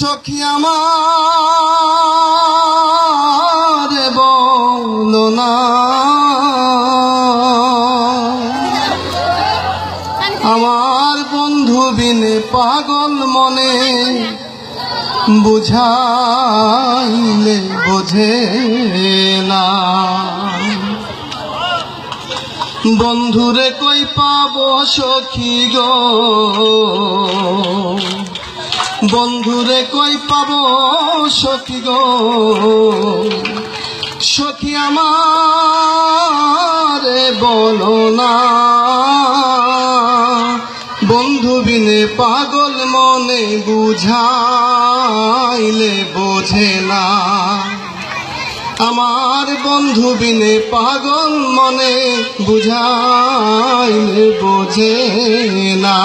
সখী আমার বলো না আমার বন্ধু বিনে পাগল মনে বুঝাইলে বোঝে না বন্ধুরে কই পাবো সখী গো বন্ধুরে কই পাবো সখী গো সখী আমারে বলো না বন্ধু বিনে পাগল মনে বুঝাইলে বোঝে না আমার বন্ধু বিনে পাগল মনে বুঝাইলে বোঝে না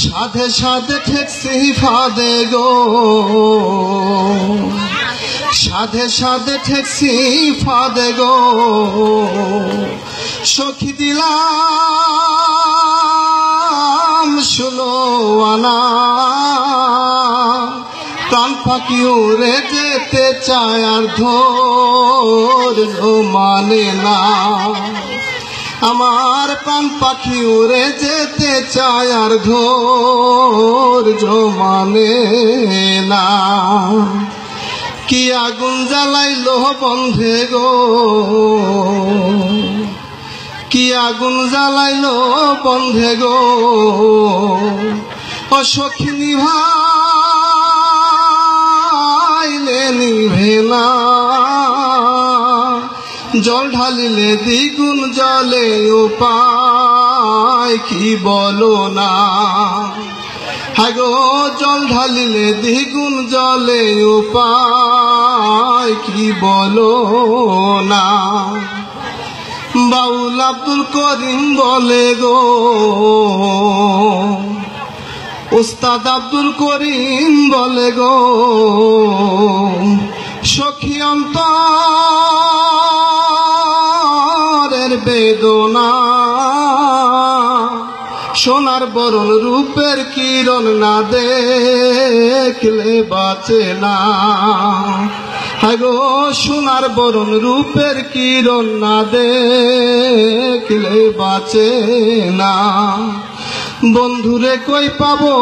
সাধে সাধে ঠেকছি ফাঁদে গো সাধে সাধে ঠেকছি ফাঁদে গো সখী দিলাম শুনো আনা প্রাণ পাখি উড়ে যেতে চায় আর ধৈর্য মানে না আমার প্রাণ পাখি উড়ে যেতে চায় আর ধৈর্য মানে না কি আগুন জ্বালাইলো বন্ধে গো কি আগুন জ্বালাইলো বন্ধে গো ও সখী নিভাইলে নিভে না জল ঢালিলে দ্বিগুণ জলে উপায় কি বলো না হাগো জল ঢালিলে দ্বিগুণ জলে উপায় কি বলো না বাউল আব্দুল করিম বলে গো উস্তাদ আব্দুল করিম বলে গো সখী অন্তরের বেদনা সোনার বরণ রূপের কিরণ না দেখলে বাঁচে না হাগো সোনার বরণ রূপের কিরণ না দেখলে বাঁচে না বন্ধুরে কই পাবো